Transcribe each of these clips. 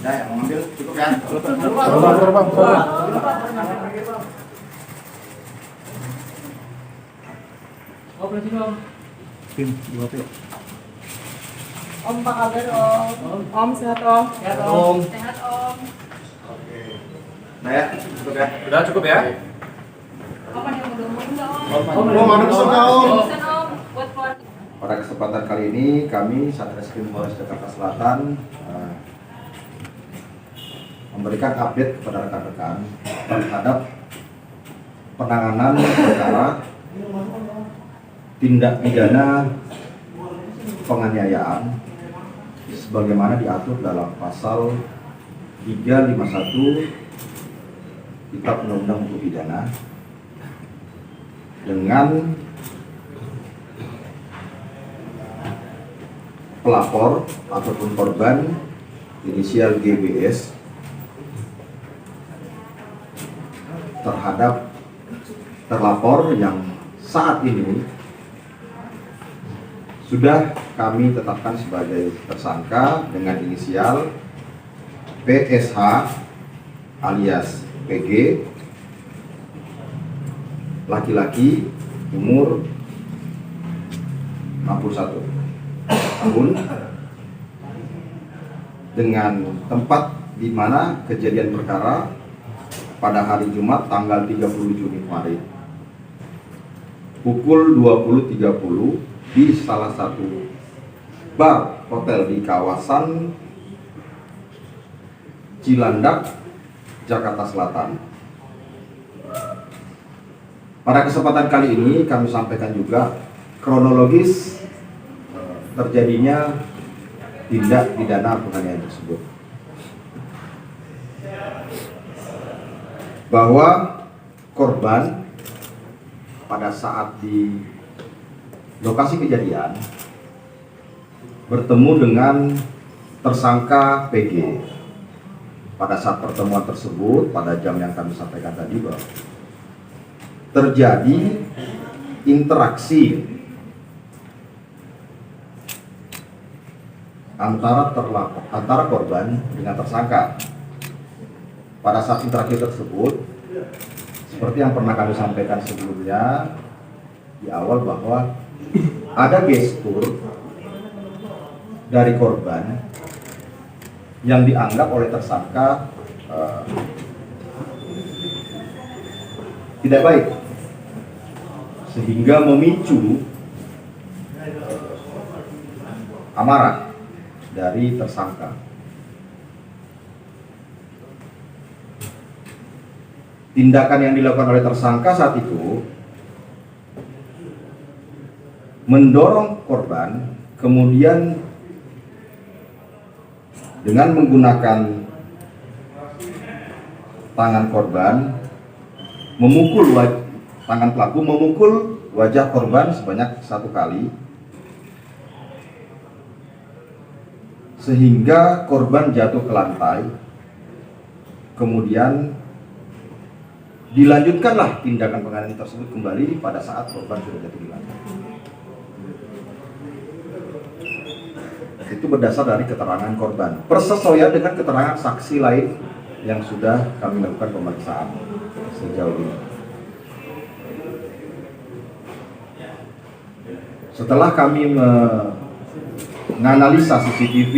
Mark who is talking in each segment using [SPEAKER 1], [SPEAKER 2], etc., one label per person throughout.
[SPEAKER 1] Nah, yang mengambil cukup ya.
[SPEAKER 2] Om, apa kabar Om? Om sehat Om?
[SPEAKER 1] Sehat Om.
[SPEAKER 2] Sehat Om.
[SPEAKER 1] Oke. Nah ya, cukup ya.
[SPEAKER 3] Udah cukup ya?
[SPEAKER 2] Om ada yang mau ngomong nggak Om?
[SPEAKER 1] Om, ada pesan nggak, Om?
[SPEAKER 2] Pesan Om, buat keluarga.
[SPEAKER 1] Pada kesempatan kali ini kami Satreskrim Polres Jakarta Selatan memberikan update kepada rekan-rekan terhadap penanganan perkara tindak pidana penganiayaan sebagaimana diatur dalam pasal 351 Kitab Undang-Undang Hukum Pidana dengan pelapor ataupun korban inisial GBS terhadap terlapor yang saat ini sudah kami tetapkan sebagai tersangka dengan inisial PSH alias PG, laki-laki, umur 61 tahun, dengan tempat di mana kejadian perkara pada hari Jumat tanggal 30 Juni kemarin pukul 20.30 di salah satu bar hotel di kawasan Cilandak, Jakarta Selatan. Pada kesempatan kali ini kami sampaikan juga kronologis terjadinya tindak pidana penganiayaan tersebut. Bahwa korban pada saat di lokasi kejadian bertemu dengan tersangka PG. Pada saat pertemuan tersebut, pada jam yang kami sampaikan tadi, bahwa terjadi interaksi antara korban dengan tersangka. Pada saat interaksi tersebut, seperti yang pernah kami sampaikan sebelumnya di awal, bahwa ada gestur dari korban yang dianggap oleh tersangka tidak baik, sehingga memicu amarah dari tersangka. Tindakan yang dilakukan oleh tersangka saat itu mendorong korban, kemudian dengan menggunakan tangan korban memukul tangan pelaku memukul wajah korban sebanyak 1 kali, sehingga korban jatuh ke lantai. Kemudian dilanjutkanlah tindakan penganiayaan tersebut kembali pada saat korban sudah jatuh di lantai. Itu berdasar dari keterangan korban, persesuaian dengan keterangan saksi lain yang sudah kami lakukan pemeriksaan sejauh ini. Setelah kami menganalisa CCTV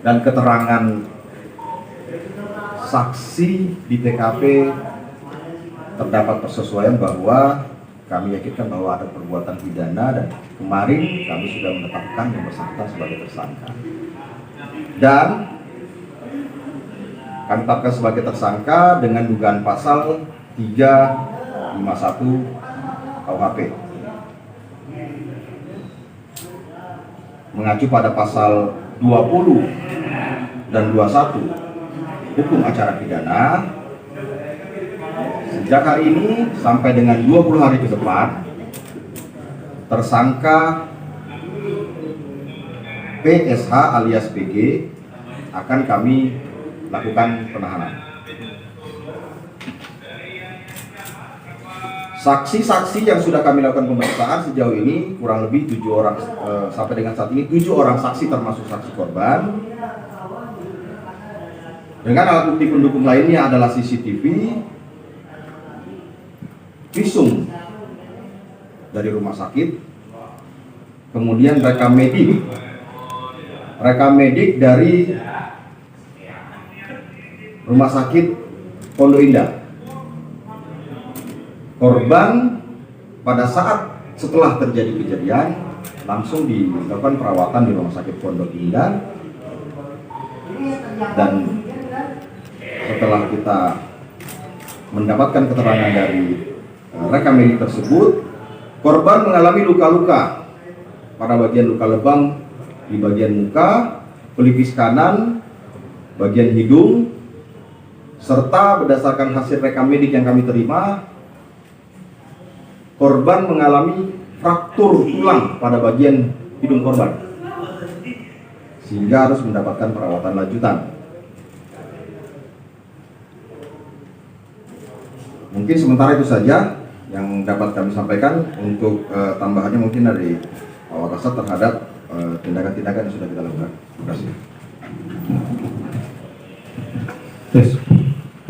[SPEAKER 1] dan keterangan saksi di TKP, terdapat persesuaian bahwa kami yakinkan bahwa ada perbuatan pidana, dan kemarin kami sudah menetapkan yang bersangkutan sebagai tersangka. Dan kami tetapkan sebagai tersangka dengan dugaan pasal 351 KUHP. Mengacu pada pasal 20 dan 21 Hukum Acara Pidana, sejak hari ini sampai dengan 20 hari ke depan, tersangka PSH alias PG akan kami lakukan penahanan. Saksi-saksi yang sudah kami lakukan pemeriksaan sejauh ini kurang lebih 7 orang, sampai dengan saat ini 7 orang saksi termasuk saksi korban. Dengan alat bukti pendukung lainnya adalah CCTV, visum dari rumah sakit, kemudian rekam medik dari rumah sakit Pondok Indah. Korban pada saat setelah terjadi kejadian langsung dilakukan perawatan di rumah sakit Pondok Indah, dan setelah kita mendapatkan keterangan dari rekam medik tersebut, korban mengalami luka-luka pada bagian luka lebam di bagian muka, pelipis kanan, bagian hidung, serta berdasarkan hasil rekam medik yang kami terima, korban mengalami fraktur tulang pada bagian hidung korban, sehingga harus mendapatkan perawatan lanjutan. Mungkin sementara itu saja yang dapat kami sampaikan. Untuk tambahannya mungkin dari Pak Wakasat terhadap tindakan-tindakan yang sudah kita lakukan. Terima kasih.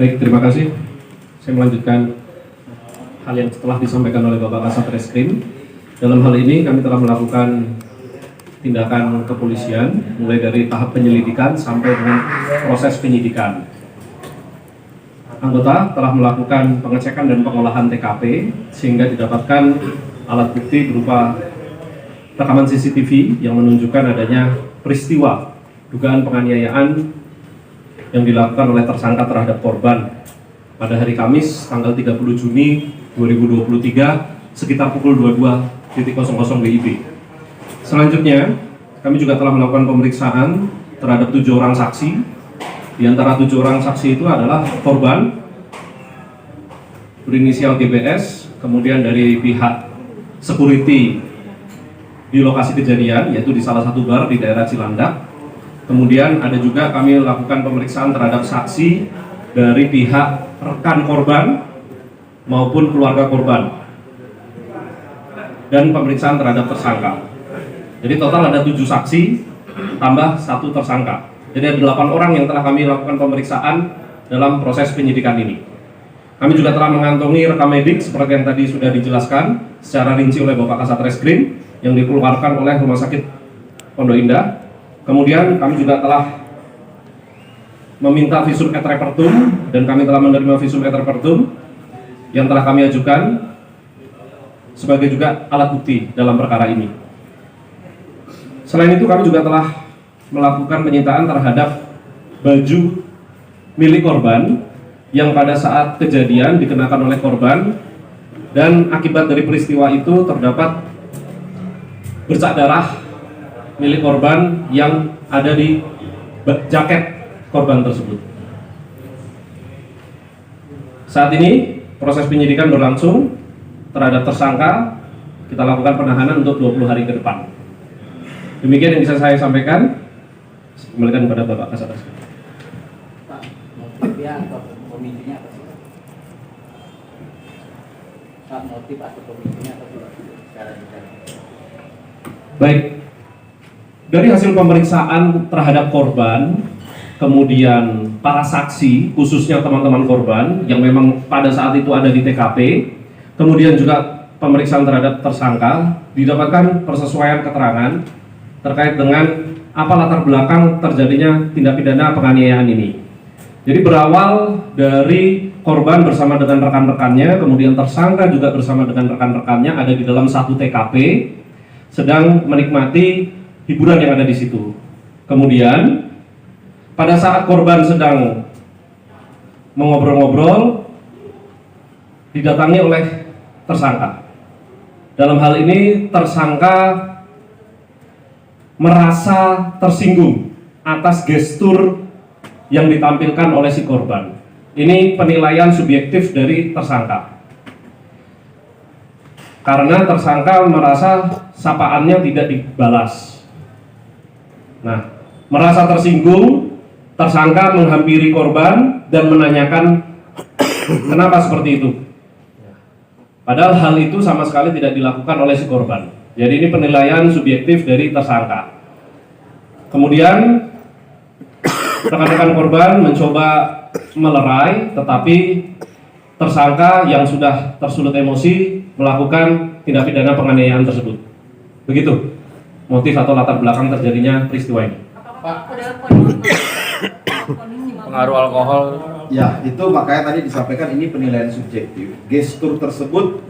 [SPEAKER 3] Baik, terima kasih. Saya melanjutkan hal yang setelah disampaikan oleh Bapak Kasat Reskrim. Dalam hal ini kami telah melakukan tindakan kepolisian mulai dari tahap penyelidikan sampai dengan proses penyidikan. Anggota telah melakukan pengecekan dan pengolahan TKP sehingga didapatkan alat bukti berupa rekaman CCTV yang menunjukkan adanya peristiwa dugaan penganiayaan yang dilakukan oleh tersangka terhadap korban pada hari Kamis tanggal 30 Juni 2023 sekitar pukul 22.00 WIB. Selanjutnya, kami juga telah melakukan pemeriksaan terhadap 7 orang saksi. Di antara 7 orang saksi itu adalah korban berinisial GBS, kemudian dari pihak security di lokasi kejadian, yaitu di salah satu bar di daerah Cilandak. Kemudian ada juga kami lakukan pemeriksaan terhadap saksi dari pihak rekan korban maupun keluarga korban, dan pemeriksaan terhadap tersangka. Jadi total ada 7 saksi tambah 1 tersangka. Jadi ada 8 orang yang telah kami lakukan pemeriksaan dalam proses penyidikan ini. Kami juga telah mengantongi rekam medik seperti yang tadi sudah dijelaskan secara rinci oleh Bapak Kasat Reskrim yang dikeluarkan oleh Rumah Sakit Pondok Indah. Kemudian kami juga telah meminta visum et repertum, dan kami telah menerima visum et repertum yang telah kami ajukan sebagai juga alat bukti dalam perkara ini. Selain itu kami juga telah melakukan penyitaan terhadap baju milik korban yang pada saat kejadian dikenakan oleh korban, dan akibat dari peristiwa itu terdapat bercak darah milik korban yang ada di jaket korban tersebut. Saat ini proses penyidikan berlangsung terhadap tersangka. Kita lakukan penahanan untuk 20 hari ke depan. Demikian yang bisa saya sampaikan. Kembalikan kepada Bapak Kasat Reskrim.
[SPEAKER 4] Pak, motifnya atau pemicunya apa sih? Pak, motif atau pemicunya apa sih secara detail?
[SPEAKER 3] Baik, dari hasil pemeriksaan terhadap korban, kemudian para saksi, khususnya teman-teman korban yang memang pada saat itu ada di TKP, kemudian juga pemeriksaan terhadap tersangka, didapatkan persesuaian keterangan terkait dengan apa latar belakang terjadinya tindak pidana penganiayaan ini. Jadi berawal dari korban bersama dengan rekan-rekannya, kemudian tersangka juga bersama dengan rekan-rekannya ada di dalam satu TKP, sedang menikmati hiburan yang ada di situ. Kemudian pada saat korban sedang mengobrol-ngobrol, didatangi oleh tersangka. Dalam hal ini tersangka merasa tersinggung atas gestur yang ditampilkan oleh si korban. Ini penilaian subjektif dari tersangka, karena tersangka merasa sapaannya tidak dibalas. Nah, merasa tersinggung, tersangka menghampiri korban dan menanyakan kenapa seperti itu. Padahal hal itu sama sekali tidak dilakukan oleh si korban. Jadi ini penilaian subjektif dari tersangka. Kemudian rekan-rekan korban mencoba melerai, tetapi tersangka yang sudah tersulut emosi melakukan tindak pidana penganiayaan tersebut. Begitu motif atau latar belakang terjadinya peristiwa ini.
[SPEAKER 4] Pengaruh alkohol.
[SPEAKER 1] Ya, itu makanya tadi disampaikan ini penilaian subjektif. Gestur tersebut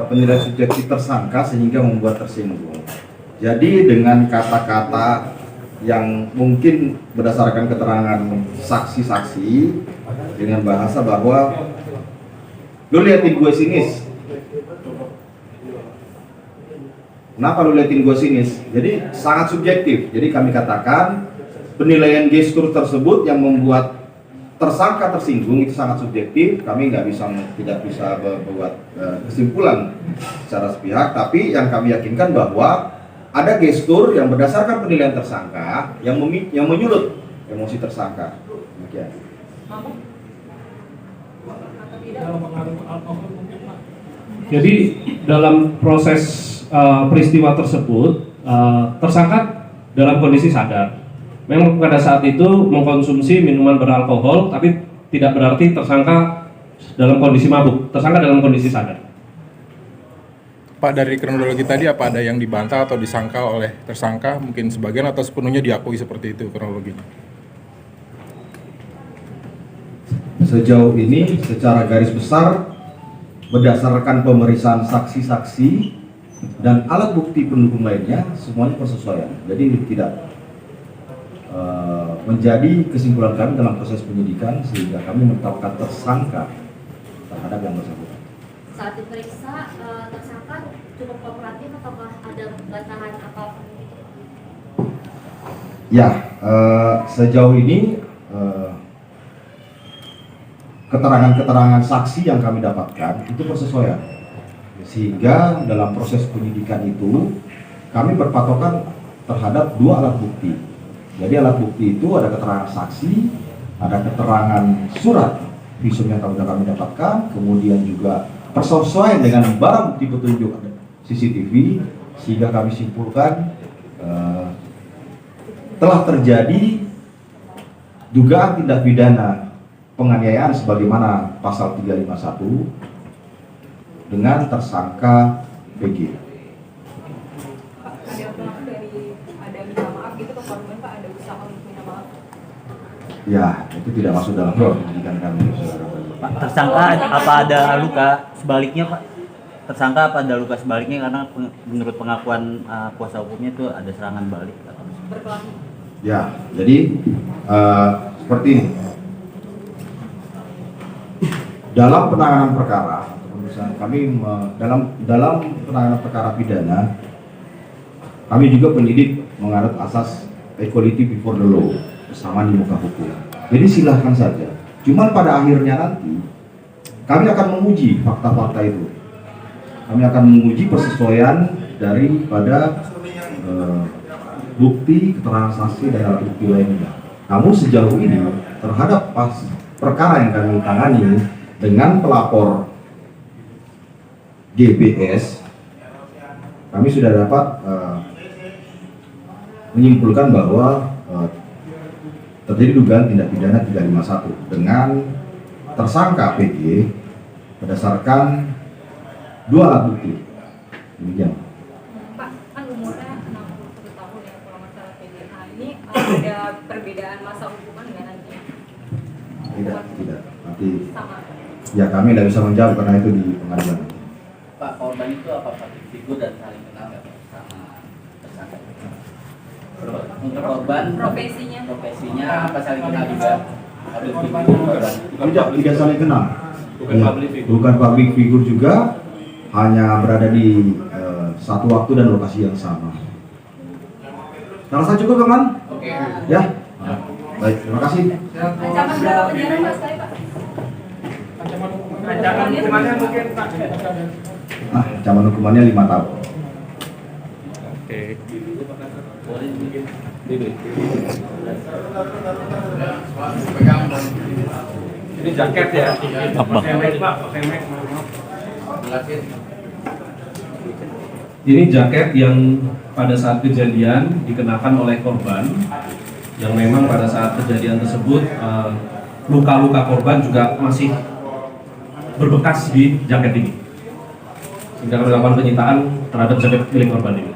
[SPEAKER 1] penilaian subjektif tersangka sehingga membuat tersinggung. Jadi dengan kata-kata yang mungkin berdasarkan keterangan saksi-saksi dengan bahasa bahwa lu liatin gue sinis. Kenapa lu liatin gue sinis? Jadi sangat subjektif. Jadi kami katakan penilaian gestur tersebut yang membuat tersangka tersinggung itu sangat subjektif. Kami tidak bisa membuat kesimpulan secara sepihak, tapi yang kami yakinkan bahwa ada gestur yang berdasarkan penilaian tersangka yang menyulut emosi tersangka. Demikian.
[SPEAKER 3] Jadi dalam proses peristiwa tersebut tersangka dalam kondisi sadar. Memang pada saat itu mengkonsumsi minuman beralkohol, tapi tidak berarti tersangka dalam kondisi mabuk. Tersangka dalam kondisi sadar.
[SPEAKER 5] Pak, dari kronologi tadi apa ada yang dibantah atau disangka oleh tersangka? Mungkin sebagian atau sepenuhnya diakui seperti itu kronologinya?
[SPEAKER 1] Sejauh ini secara garis besar berdasarkan pemeriksaan saksi-saksi dan alat bukti pendukung lainnya semuanya persesuaian. Jadi tidak menjadi kesimpulan kami dalam proses penyidikan sehingga kami menetapkan tersangka terhadap yang bersangkutan.
[SPEAKER 6] Saat diperiksa, tersangka cukup kooperatif ataukah ada bantahan apa?
[SPEAKER 1] Ya, sejauh ini keterangan-keterangan saksi yang kami dapatkan itu persesuaian, sehingga dalam proses penyidikan itu kami berpatokan terhadap dua alat bukti. Jadi alat bukti itu ada keterangan saksi, ada keterangan surat visum yang kami dapatkan, kemudian juga persesuaian dengan barang bukti petunjuk CCTV, sehingga kami simpulkan telah terjadi dugaan tindak pidana penganiayaan sebagaimana pasal 351 dengan tersangka PG.
[SPEAKER 2] Pak, ada pelaku dari ada minta maaf gitu ke korban, Pak, ada usaha untuk minta maaf?
[SPEAKER 1] Ya, itu tidak masuk dalam penyidikan kami, saudara.
[SPEAKER 4] Pak, tersangka apa ada luka sebaliknya, Pak? Tersangka apa ada luka sebaliknya karena menurut pengakuan kuasa hukumnya itu ada serangan balik atau
[SPEAKER 2] Berkelahi.
[SPEAKER 1] Ya, jadi seperti ini. Dalam penanganan perkara, kami dalam penanganan perkara pidana, kami juga penyidik menganut asas equality before the law, kesamaan di muka hukum. Jadi silahkan saja. Cuman pada akhirnya nanti kami akan menguji fakta-fakta itu. Kami akan menguji persesuaian daripada bukti, keterangan saksi dan alat bukti lainnya. Namun sejauh ini terhadap perkara yang kami tangani dengan pelapor GBS, kami sudah dapat menyimpulkan bahwa terjadi dugaan tindak pidana 351 dengan tersangka PG berdasarkan dua alat bukti. Demikian.
[SPEAKER 2] Pak, kan umurnya 61 tahun ya kalau masalah PDA ini ada perbedaan masa hukuman nggak nanti?
[SPEAKER 1] Tidak. Nanti
[SPEAKER 2] Sama.
[SPEAKER 1] ya kami tidak bisa menjawab karena itu di pengadilan.
[SPEAKER 4] Pak, korban itu apa public figure dan saling kenal nggak Pak, sama tersangka? Untuk korban profesinya apa saling kenal juga? Public figure korban.
[SPEAKER 1] Tidak saling kenal.
[SPEAKER 3] Bukan public figure.
[SPEAKER 1] Bukan public figure juga, hanya berada di satu waktu dan lokasi yang sama. Rasa cukup, teman?
[SPEAKER 4] Oke.
[SPEAKER 1] Ya. Baik, terima kasih.
[SPEAKER 2] Ancaman berapa penjara Mas sekali, Pak?
[SPEAKER 7] Ancaman hukumannya mungkin Pak.
[SPEAKER 1] Nah, ancaman hukumannya 5 tahun.
[SPEAKER 5] Oke.
[SPEAKER 7] Ini jaket ya.
[SPEAKER 4] Apa?
[SPEAKER 7] Pakai mic, Pak. Pakai mic.
[SPEAKER 3] Ini jaket yang pada saat kejadian dikenakan oleh korban, yang memang pada saat kejadian tersebut luka-luka korban juga masih berbekas di jaket ini. Sehingga kami lakukan penyitaan terhadap jaket milik korban ini.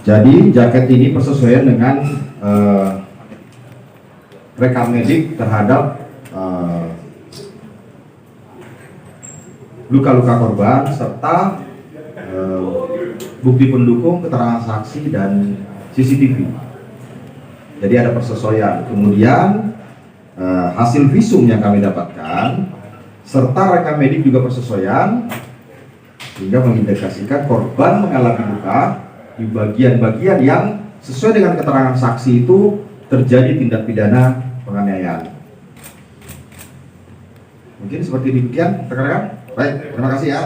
[SPEAKER 1] Jadi jaket ini persesuaian dengan rekam medik terhadap luka-luka korban serta bukti pendukung, keterangan saksi dan CCTV. Jadi ada persesuaian. Kemudian hasil visum yang kami dapatkan serta rekam medik juga persesuaian, sehingga mengindikasikan korban mengalami luka di bagian-bagian yang sesuai dengan keterangan saksi itu terjadi tindak pidana penganiayaan. Mungkin seperti demikian, rekan-rekan. Baik, terima kasih ya.